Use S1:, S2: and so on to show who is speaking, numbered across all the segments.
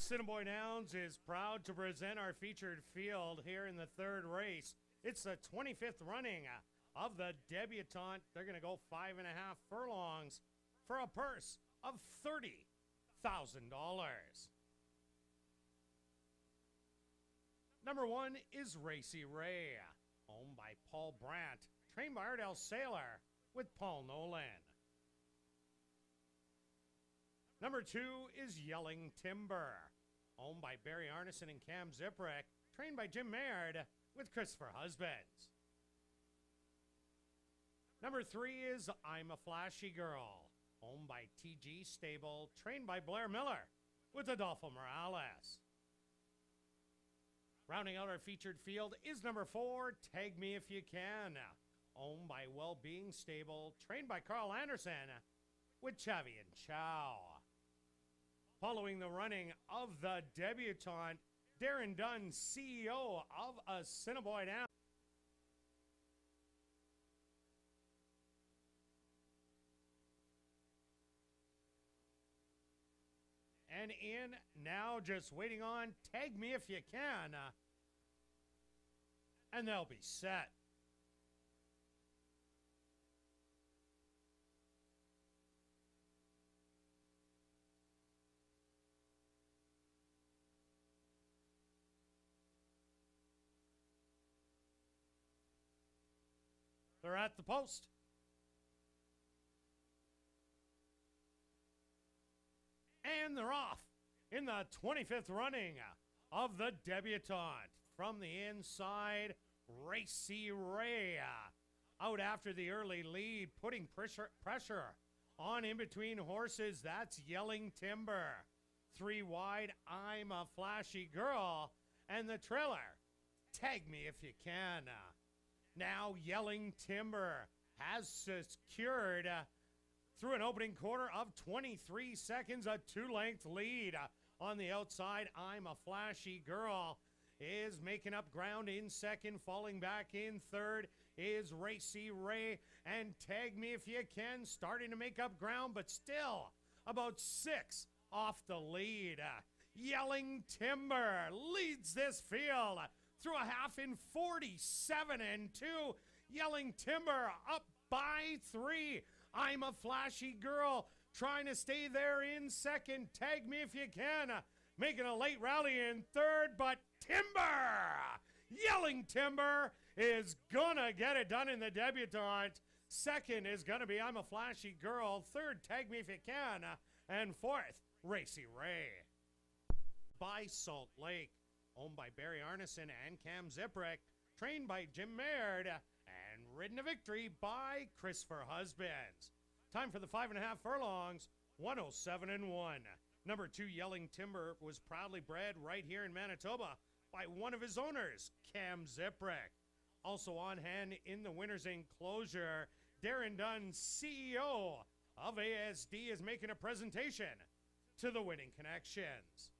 S1: Assiniboia Downs is proud to present our featured field here in the third race. It's the 25th running of the Debutante. They're going to go 5.5 furlongs for a purse of $30,000. Number 1 is Racy Ray, owned by Paul Brandt, trained by Ardell Saylor with Paul Nolan. Number 2 is Yelling Timber, owned by Barry Arneson and Cam Ziprick, trained by Jim Maynard with Christopher Husbands. Number 3 is I'm a Flashy Girl, owned by TG Stable, trained by Blair Miller with Adolfo Morales. Rounding out our featured field is number 4, Tag Me If You Can, owned by Wellbeing Stable, trained by Carl Anderson with Chavi and Chow. Following the running of the Debutante, Darren Dunn, CEO of Assiniboia Downs. And in now, just waiting on Tag Me If You Can, and they'll be set. They're at the post. And they're off in the 25th running of the Debutante. From the inside, Racy Ray out after the early lead, putting pressure on in between horses. That's Yelling Timber. 3 wide, I'm a Flashy Girl. And the trailer, Tag Me If You Can. Now Yelling Timber has secured through an opening quarter of 23 seconds, a 2-length lead. On the outside, I'm a Flashy Girl is making up ground in second. Falling back in third is Racy Ray, and Tag Me If You Can starting to make up ground, but still about 6 off the lead. Yelling Timber leads this field through a half in 47-2. Yelling Timber up by 3. I'm a Flashy Girl trying to stay there in second. Tag Me If You Can making a late rally in third, but Yelling Timber is gonna get it done in the Debutante. Second is gonna be I'm a Flashy Girl. Third, Tag Me If You Can. And fourth, Racy Ray. By Salt Lake, owned by Barry Arneson and Cam Ziprick, trained by Jim Maynard, and ridden to victory by Christopher Husbands. Time for the 5.5 furlongs, 107-1. Number 2, Yelling Timber, was proudly bred right here in Manitoba by one of his owners, Cam Ziprick. Also on hand in the winner's enclosure, Darren Dunn, CEO of ASD, is making a presentation to the winning connections.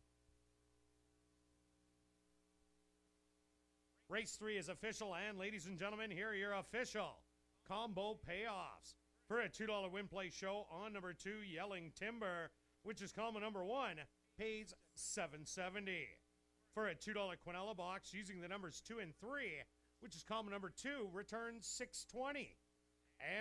S1: Race 3 is official, and ladies and gentlemen, here are your official combo payoffs. For a $2 win play show on number 2, Yelling Timber, which is combo number 1, pays $7.70. For a $2 Quinella box using the numbers 2 and 3, which is combo number 2, returns $6.20.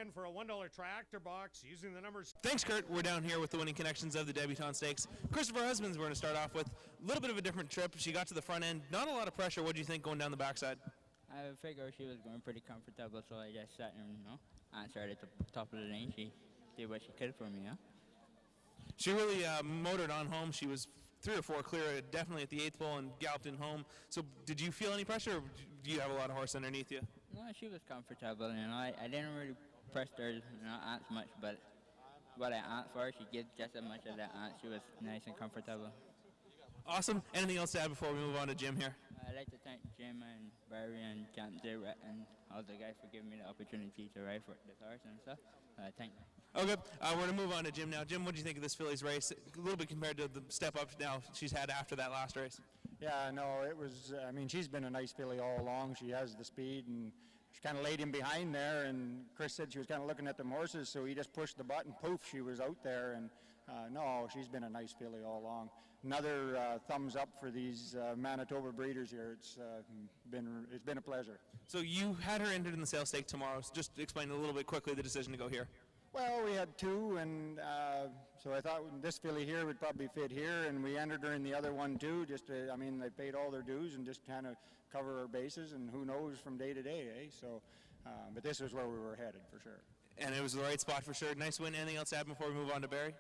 S1: And for a $1 tractor box using the numbers...
S2: Thanks, Kurt. We're down here with the winning connections of the Debutante Stakes. Christopher Husbands, we're going to start off with a little bit of a different trip. She got to the front end. Not a lot of pressure. What do you think going down the backside?
S3: I figured she was going pretty comfortable, so I just sat and, answered at the top of the lane. She did what she could for me,
S2: She really motored on home. She was 3 or 4 clear, definitely at the 8th pole, and galloped in home. So did you feel any pressure, or do you have a lot of horse underneath you?
S3: No, she was comfortable, I didn't really press her, ants much, but what I asked for, she did just as much as that ant. She was nice and comfortable.
S2: Awesome. Anything else to add before we move on to Jim here?
S3: I'd like to thank Jim and Barry and Camp J-Ret and all the guys for giving me the opportunity to ride for this horse and stuff. Thank you.
S2: Okay, we're going to move on to Jim now. Jim, what do you think of this filly's race? A little bit compared to the step up now she's had after that last race.
S4: Yeah, no, it was, she's been a nice filly all along. She has the speed, and she kind of laid him behind there, and Chris said she was kind of looking at the horses, so he just pushed the button, poof, she was out there, and no, she's been a nice filly all along. another thumbs up for these Manitoba breeders here. It's been a pleasure.
S2: So you had her entered in the sales stake tomorrow. So just explain a little bit quickly the decision to go here.
S4: Well, we had two, and so I thought this filly here would probably fit here, and we entered her in the other one too. I mean, they paid all their dues and just kind of cover our bases, and who knows from day to day, eh? So, but this is where we were headed for sure.
S2: And it was the right spot for sure. Nice win. Anything else to add before we move on to Barry?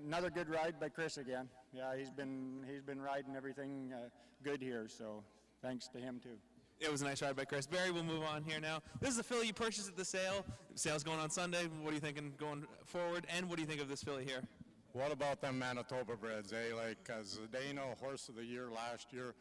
S4: Another good ride by Chris again. Yeah, he's been riding everything good here, so thanks to him too.
S2: It was a nice ride by Chris. Barry, we'll move on here now. This is a filly you purchased at the sale. Sale's going on Sunday. What are you thinking going forward, and what do you think of this filly here?
S5: What about them Manitoba breds, eh? Like Zdeno, Horse of the Year last year.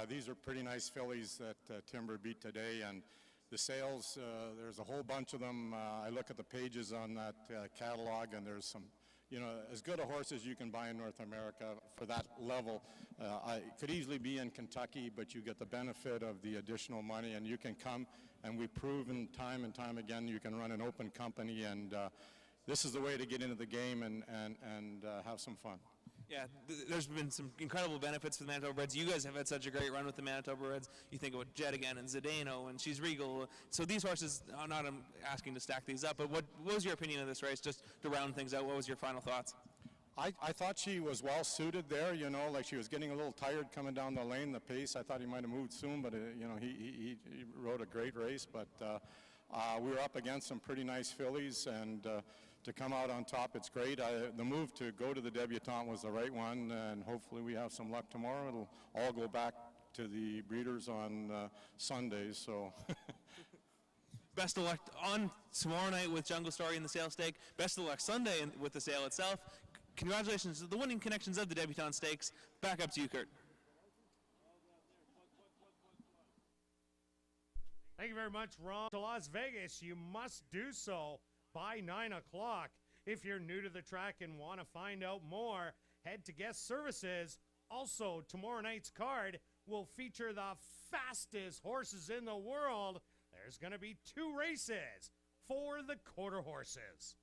S5: These are pretty nice fillies that Timber beat today, and the sales, there's a whole bunch of them. I look at the pages on that catalog, and there's some, you know, as good a horse as you can buy in North America for that level. I could easily be in Kentucky, but you get the benefit of the additional money, and you can come, and we've proven time and time again you can run an open company, and this is the way to get into the game and have some fun.
S2: Yeah, there's been some incredible benefits for the Manitoba Reds. You guys have had such a great run with the Manitoba Reds. You think about Jet again and Zdeno, and she's Regal. So these horses, I'm not asking to stack these up, but what was your opinion of this race, just to round things out? What was your final thoughts?
S5: I thought she was well suited there, you know, like she was getting a little tired coming down the lane, the pace. I thought he might have moved soon, but, you know, he rode a great race. But we were up against some pretty nice fillies, and to come out on top, it's great. The move to go to the Debutante was the right one, and hopefully we have some luck tomorrow. It'll all go back to the breeders on Sundays, so.
S2: Best of luck on tomorrow night with Jungle Story in the sale stake. Best of luck Sunday with the sale itself. Congratulations to the winning connections of the Debutante Stakes. Back up to you, Kurt.
S1: Thank you very much, Ron. To Las Vegas, you must do so by 9 o'clock. If you're new to the track and want to find out more, head to guest services. Also, tomorrow night's card will feature the fastest horses in the world. There's going to be 2 races for the quarter horses.